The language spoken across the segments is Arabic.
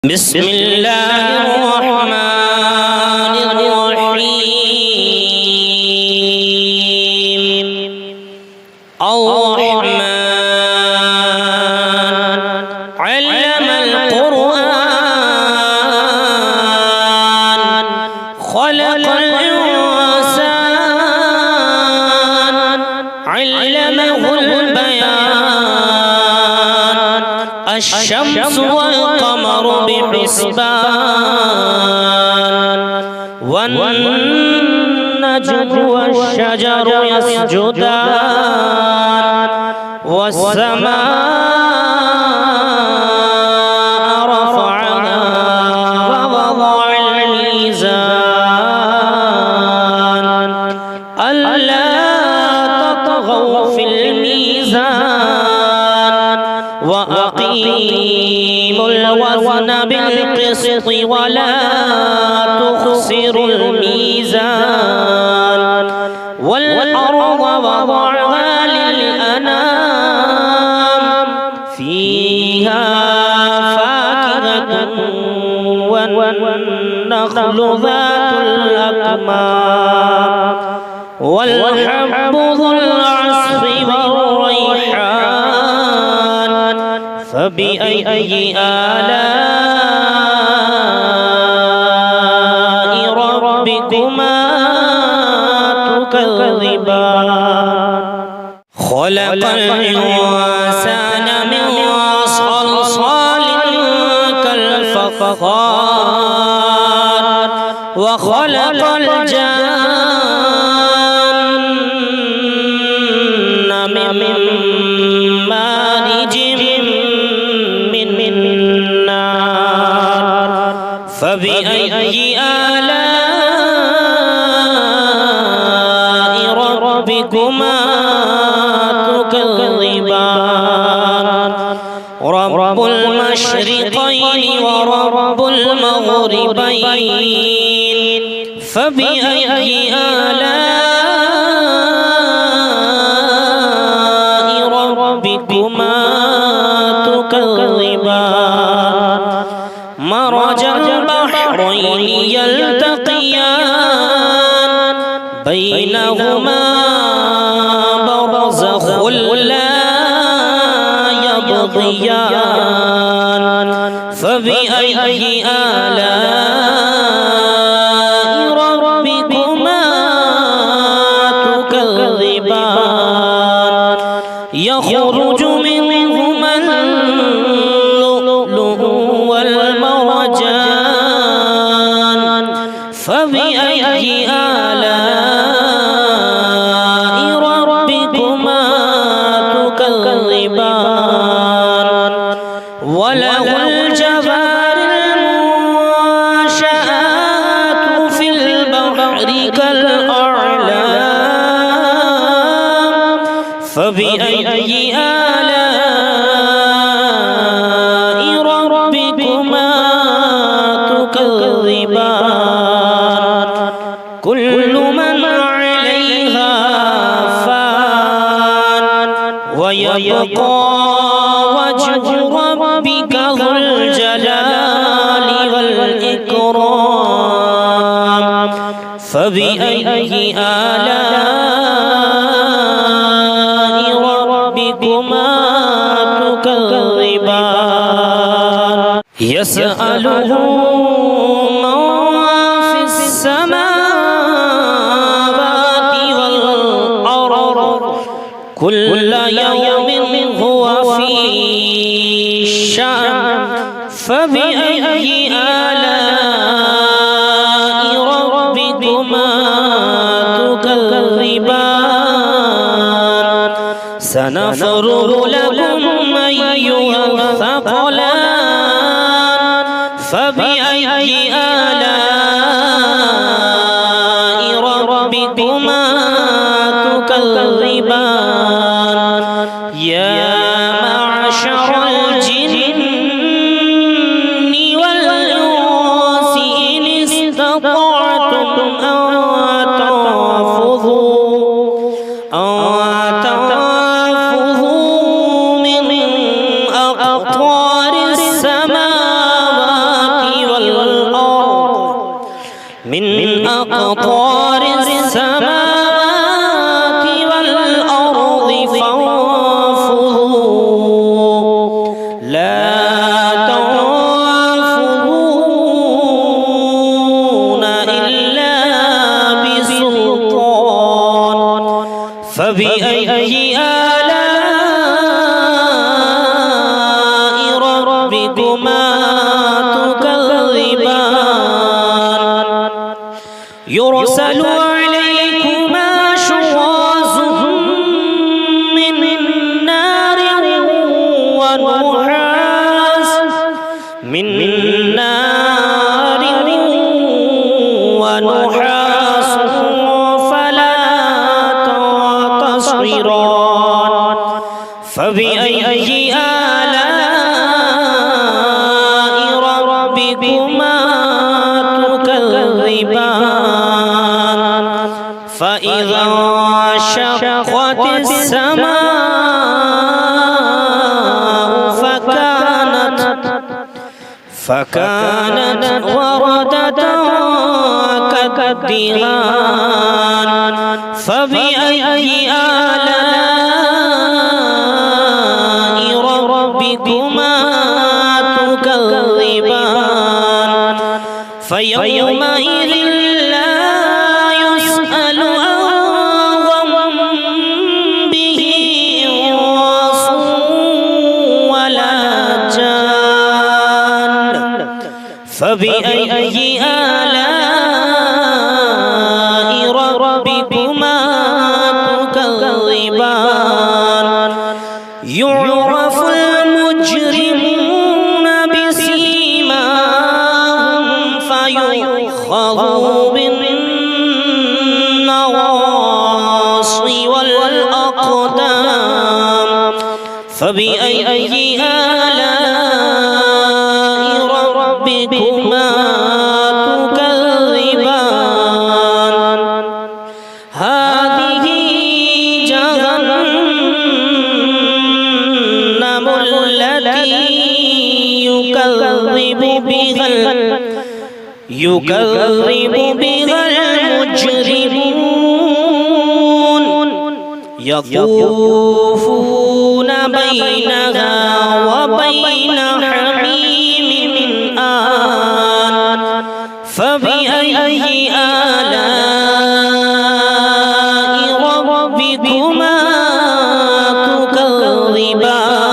بسم الله الرحمن الرحيم الرحمن علم القرآن خلق الإنسان علمه البيان الشمس والقمر بحسبان والنجم والشجر يسجدان والسماء رفعها ووضع الميزان ألا تطغوا في الميزان وأقيموا الوزن بالقسط ولا تخسروا الميزان والأرض وضعها للأنام فيها فاكهة والنخل ذات الأكمام والحب ذو العصف والريحان فبأي آلاء ربكما تكذبان خلق الإنسان من صلصال كالفخار وخلق الجن من مارج من نار فبأي آلاء ربكما تكذبان رب المشرقين ورب المغربين فبأي آلاء ربكما تكذبان مرج البحرين يلتقيان بينهما برزخ لا يبغيان فبأي آلاء ربكما تكذبان يخرج منهما اللؤلؤ والمرجان فبأي آلاء ربكما تكذبان وله الجوار المنشآت في البحر كالأعلام فبأي آلاء ربكما تكذبان كل من عليها فان ويبقى وجه ربك ذو الجلال والإكرام فبأي آلاء ربكما تكذبان يسأله من في السماوات والأرض كل يوم هو في شأن فبأي آلاء ربكما تكذبان سنفرغ لكم أيها الثقلان فبأي آلاء ربكما تكذبان يا معشر الجن والإنس إن استطعتم أن تنفذوا من أقطار السماوات أقطار السماوات والأرض فانفذوا لا تنفذون إلا بسلطان فبأي آلاء ربكما تكذبان يرسل عليكما شواظ من نار ونحاس فلا تنتصران فبأي آلاء ربكما تكذبان فإذا انشقت السماء فكانت وردة كالدهان فبأي آلاء ربكما تكذبان فيومئذ لا يسأل عن ذنبه إنس ولا جان فبأي آلاء ربكما تكذبان يعرف المجرمون بسيماهم فيؤخذوا بالنواصي والأقدام فبأي آلاء ربكما تكذبان هذه جهنم التي يكذب بها المجرمون يطوفون بينها وبين حميم آن فبأي آلاء ربكما تكذبان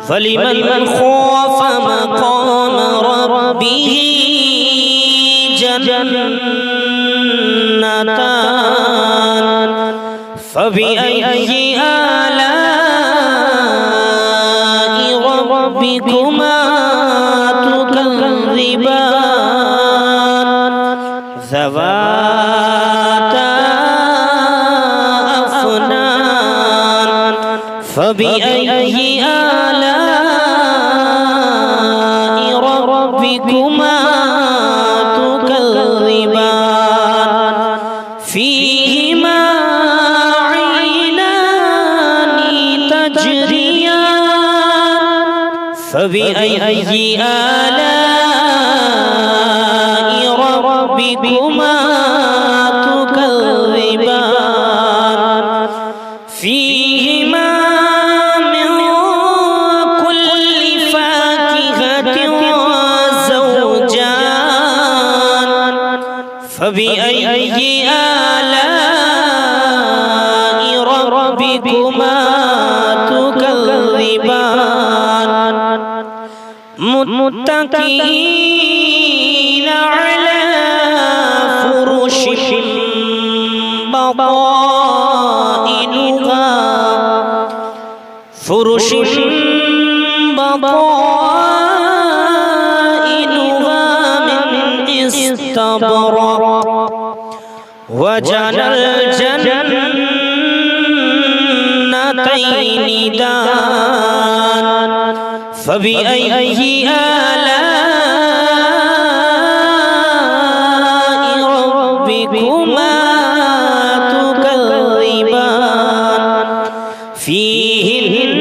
فلمن خاف مقام ربه جنتان فبأي آلاء ربكما تكذبان ذواتا أفنان فبأي آلاء ربكما تكذبان فيهما عينان تجريان فبأي آلاء ربكما تكذبان فيهما من كل فاكهة زوجان فبأي آلاء ربكما تكذبان متكئين على فرش بطائنها من استبرق وجنى الجنتين دان فبأي آلاء ربكما تكذبان فيهن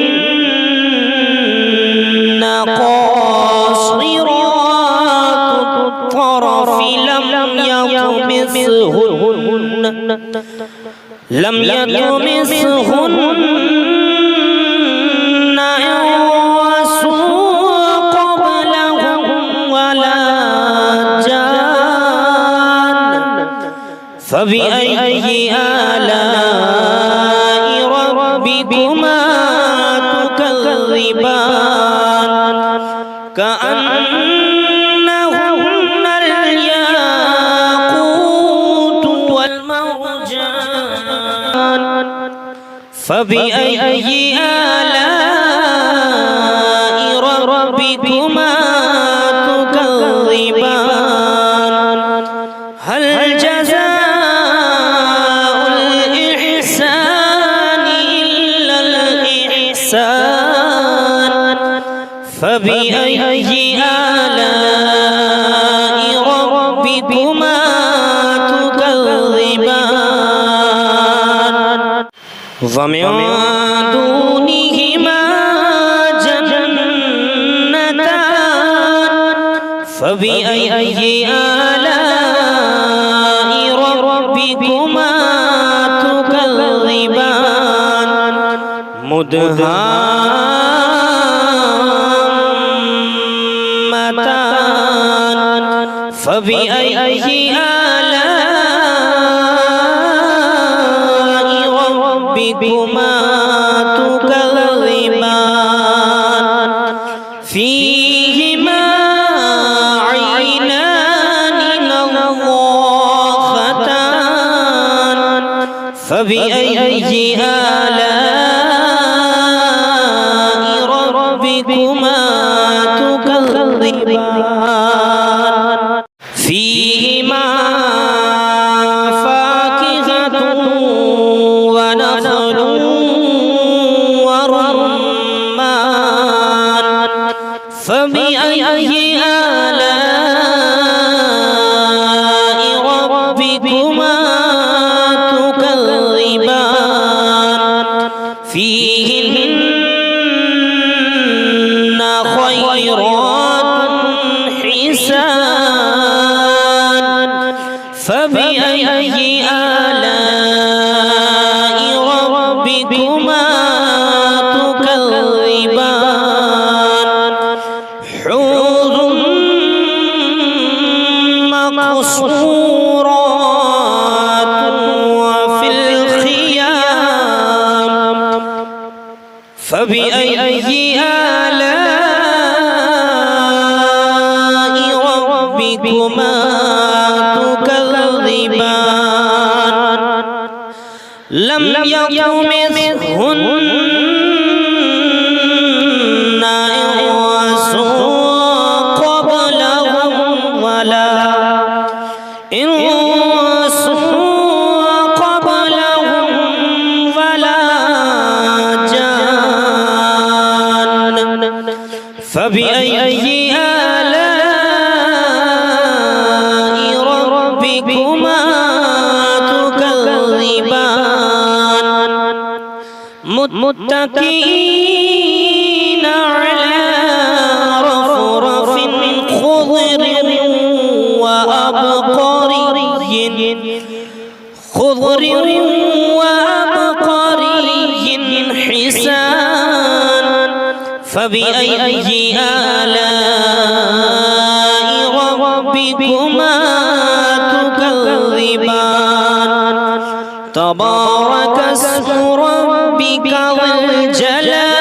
قاصرات الطرف لم يطمثهن يطمسهن لم يطمسهن إنس قبلهم ولا جان فبأي آلاء ربكما تكذبان كأنهن الياقوت والمرجان فبأي آلاء ربكما تكذبان هل جزاء الإحسان إلا الإحسان فبأي آلاء ربكما تكذبان ومن دونهما جنتان فبأي آلاء ربكما تكذبان مدهامتان فبأي آلاء ربكما تكذبان فيهما عينان نضاختان فبأي آلاء ربكما تكذبان فيهما فاكهة ونخل ورمان فبأي آلاء ربكما تكذبان فيهن خيرات حسان فبأي آلاء ربكما تكذبان حور مقصورات وفي الخيام فبأي آلاء ربكما تكذبان لم يطمثهن إنس قبلهم ولا جان فبأي آلاء ربكما تكذبان متكئين على رفرف خضر وأبقري حسان فبأي آلاء ربكما تكذبان تبارك اسم ربك ذو الجلال